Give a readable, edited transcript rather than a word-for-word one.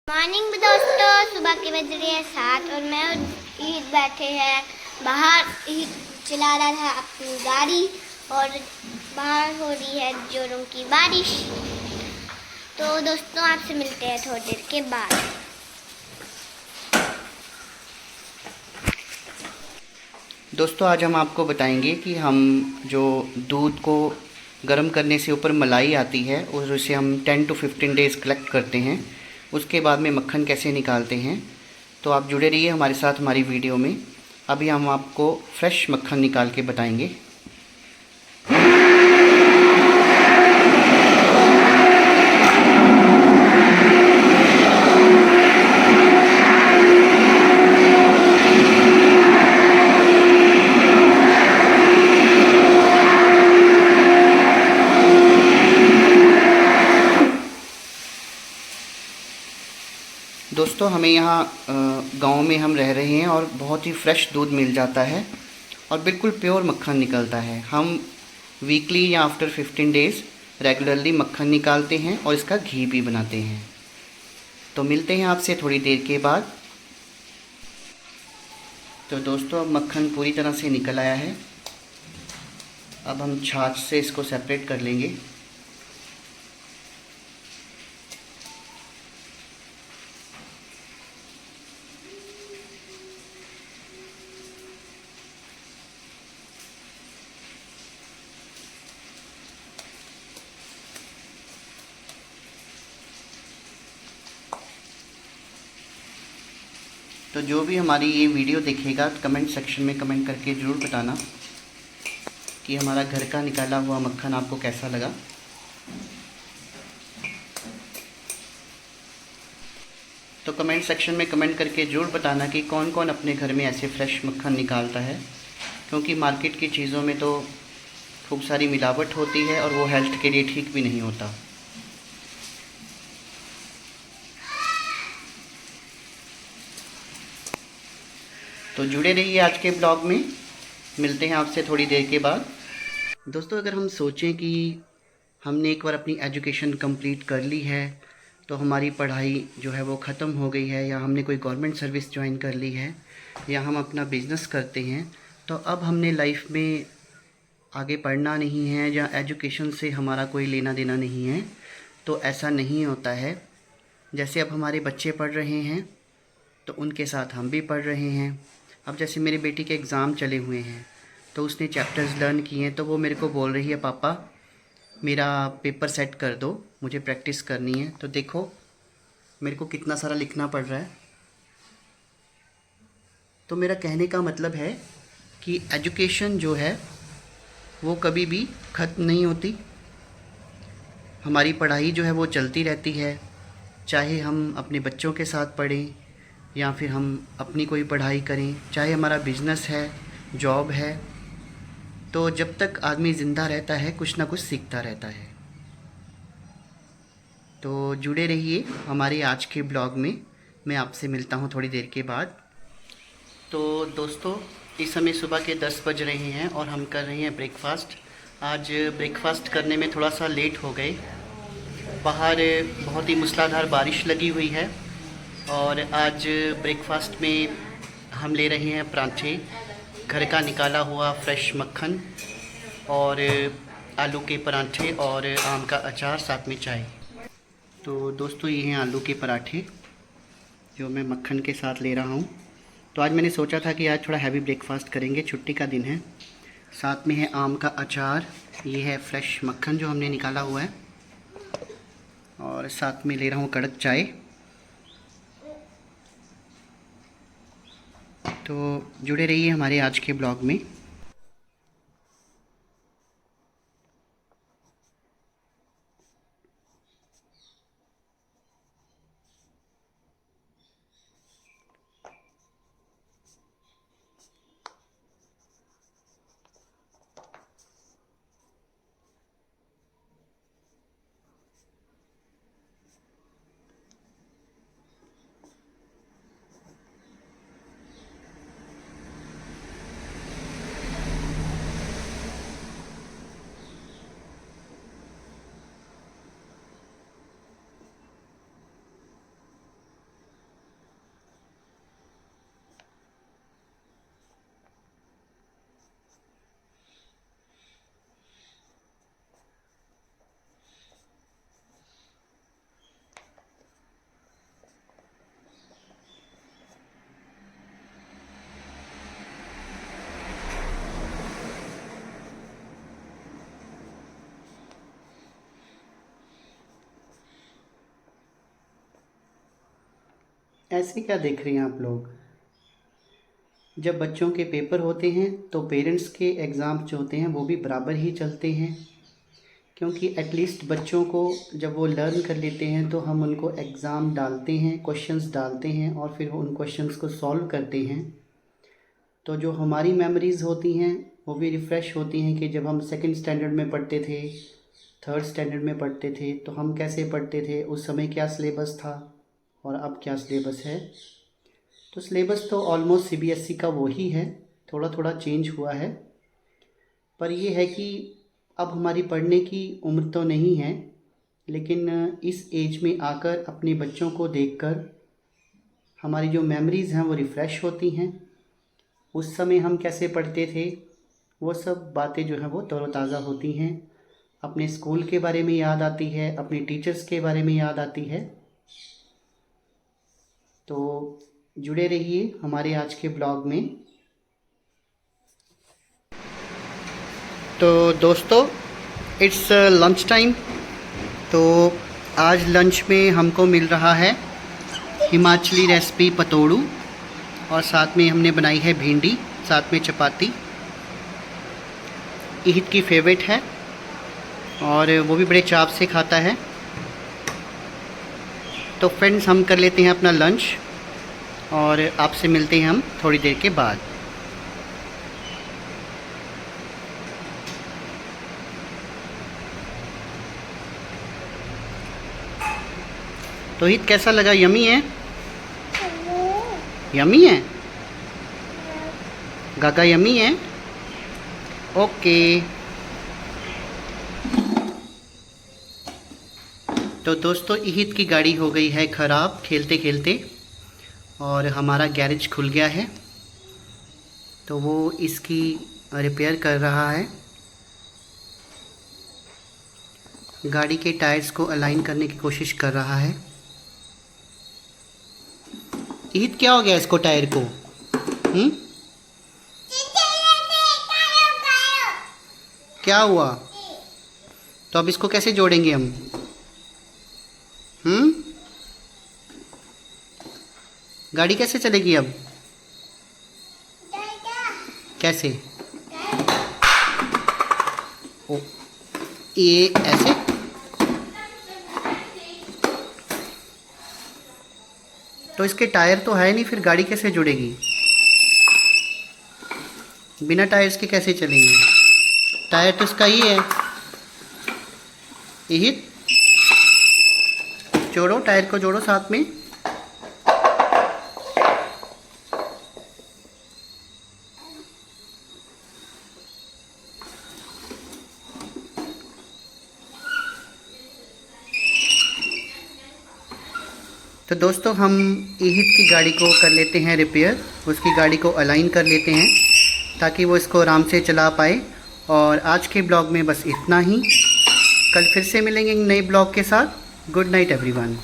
Morning दोस्तों, सुबह के बज रहे हैं 7 और मैं ईद बैठे हैं बाहर। ईद चला रहा था अपनी गाड़ी और बाहर हो रही है जोरों की बारिश। तो दोस्तों आपसे मिलते हैं थोड़ी देर के बाद। दोस्तों आज हम आपको बताएंगे कि हम जो दूध को गर्म करने से ऊपर मलाई आती है और उसे हम 10 to 15 डेज़ कलेक्ट करते हैं, उसके बाद में मक्खन कैसे निकालते हैं। तो आप जुड़े रहिए हमारे साथ हमारी वीडियो में। अभी हम आपको फ्रेश मक्खन निकाल के बताएंगे। दोस्तों हमें यहाँ गांव में हम रह रहे हैं और बहुत ही फ्रेश दूध मिल जाता है और बिल्कुल प्योर मक्खन निकलता है। हम वीकली या आफ्टर 15 डेज़ रेगुलरली मक्खन निकालते हैं और इसका घी भी बनाते हैं। तो मिलते हैं आपसे थोड़ी देर के बाद। तो दोस्तों अब मक्खन पूरी तरह से निकल आया है। अब हम छाछ से इसको सेपरेट कर लेंगे। तो जो भी हमारी ये वीडियो देखेगा कमेंट सेक्शन में कमेंट करके ज़रूर बताना कि हमारा घर का निकाला हुआ मक्खन आपको कैसा लगा। तो कमेंट सेक्शन में कमेंट करके ज़रूर बताना कि कौन कौन अपने घर में ऐसे फ्रेश मक्खन निकालता है, क्योंकि मार्केट की चीज़ों में तो खूब सारी मिलावट होती है और वो हेल्थ के लिए ठीक भी नहीं होता। तो जुड़े रहिए आज के ब्लॉग में। मिलते हैं आपसे थोड़ी देर के बाद। दोस्तों अगर हम सोचें कि हमने एक बार अपनी एजुकेशन कंप्लीट कर ली है, तो हमारी पढ़ाई जो है वो ख़त्म हो गई है, या हमने कोई गवर्नमेंट सर्विस ज्वाइन कर ली है, या हम अपना बिज़नेस करते हैं, तो अब हमने लाइफ में आगे पढ़ना नहीं है या एजुकेशन से हमारा कोई लेना देना नहीं है। तो ऐसा नहीं होता है। जैसे अब हमारे बच्चे पढ़ रहे हैं तो उनके साथ हम भी पढ़ रहे हैं। अब जैसे मेरी बेटी के एग्ज़ाम चले हुए हैं तो उसने चैप्टर्स लर्न किए हैं, तो वो मेरे को बोल रही है पापा मेरा पेपर सेट कर दो, मुझे प्रैक्टिस करनी है। तो देखो मेरे को कितना सारा लिखना पड़ रहा है। तो मेरा कहने का मतलब है कि एजुकेशन जो है वो कभी भी ख़त्म नहीं होती। हमारी पढ़ाई जो है वो चलती रहती है, चाहे हम अपने बच्चों के साथ पढ़ें या फिर हम अपनी कोई पढ़ाई करें, चाहे हमारा बिज़नेस है, जॉब है। तो जब तक आदमी ज़िंदा रहता है कुछ ना कुछ सीखता रहता है। तो जुड़े रहिए हमारे आज के ब्लॉग में। मैं आपसे मिलता हूँ थोड़ी देर के बाद। तो दोस्तों इस समय सुबह के 10 बज रहे हैं और हम कर रहे हैं ब्रेकफ़ास्ट। आज ब्रेकफ़ास्ट करने में थोड़ा सा लेट हो गए। बाहर बहुत ही मूसलाधार बारिश लगी हुई है और आज ब्रेकफ़ास्ट में हम ले रहे हैं पराठे, घर का निकाला हुआ फ्रेश मक्खन और आलू के पराठे और आम का अचार, साथ में चाय। तो दोस्तों ये हैं आलू के पराठे जो मैं मक्खन के साथ ले रहा हूँ। तो आज मैंने सोचा था कि आज थोड़ा हैवी ब्रेकफ़ास्ट करेंगे, छुट्टी का दिन है। साथ में है आम का अचार, ये है फ्रेश मक्खन जो हमने निकाला हुआ है, और साथ में ले रहा हूँ कड़क चाय। तो जुड़े रहिए हमारे आज के ब्लॉग में। ऐसे क्या देख रहे हैं आप लोग? जब बच्चों के पेपर होते हैं तो पेरेंट्स के एग्ज़ाम्स जो होते हैं वो भी बराबर ही चलते हैं, क्योंकि एटलीस्ट बच्चों को जब वो लर्न कर लेते हैं तो हम उनको एग्ज़ाम डालते हैं, क्वेश्चंस डालते हैं और फिर उन क्वेश्चंस को सॉल्व करते हैं। तो जो हमारी मेमोरीज़ होती हैं वो भी रिफ़्रेश होती हैं कि जब हम सेकंड स्टैंडर्ड में पढ़ते थे, थर्ड स्टैंडर्ड में पढ़ते थे तो हम कैसे पढ़ते थे, उस समय क्या सिलेबस था और अब क्या सिलेबस है। तो सिलेबस तो ऑलमोस्ट सीबीएसई का वो ही है, थोड़ा थोड़ा चेंज हुआ है, पर ये है कि अब हमारी पढ़ने की उम्र तो नहीं है, लेकिन इस एज में आकर अपने बच्चों को देखकर हमारी जो मेमोरीज़ हैं वो रिफ़्रेश होती हैं। उस समय हम कैसे पढ़ते थे वो सब बातें जो हैं वो तरोताज़ा होती हैं। अपने स्कूल के बारे में याद आती है, अपने टीचर्स के बारे में याद आती है। तो जुड़े रहिए हमारे आज के ब्लॉग में। तो दोस्तों, इट्स लंच टाइम। तो आज लंच में हमको मिल रहा है हिमाचली रेसिपी पतोड़ू और साथ में हमने बनाई है भिंडी, साथ में चपाती। ईद की फेवरेट है और वो भी बड़े चाव से खाता है। तो फ्रेंड्स, हम कर लेते हैं अपना लंच और आपसे मिलते हैं हम थोड़ी देर के बाद। तो ईद कैसा लगा? यमी है? यमी है? गागा यमी है? ओके। तो दोस्तों, ईद की गाड़ी हो गई है ख़राब खेलते खेलते और हमारा गैरेज खुल गया है, तो वो इसकी रिपेयर कर रहा है। गाड़ी के टायर्स को अलाइन करने की कोशिश कर रहा है। ईद क्या हो गया इसको, टायर को? क्या हुआ? तो अब इसको कैसे जोड़ेंगे हम? गाड़ी कैसे चलेगी अब? कैसे? ओ, ये ऐसे? तो इसके टायर तो है नहीं, फिर गाड़ी कैसे जुड़ेगी? बिना टायर्स के कैसे चलेंगे? टायर तो इसका ही है। यही जोड़ो, टायर को जोड़ो साथ में। तो दोस्तों, हम ईद की गाड़ी को कर लेते हैं रिपेयर, उसकी गाड़ी को अलाइन कर लेते हैं ताकि वो इसको आराम से चला पाए। और आज के ब्लॉग में बस इतना ही। कल फिर से मिलेंगे नए ब्लॉग के साथ। Good night everyone.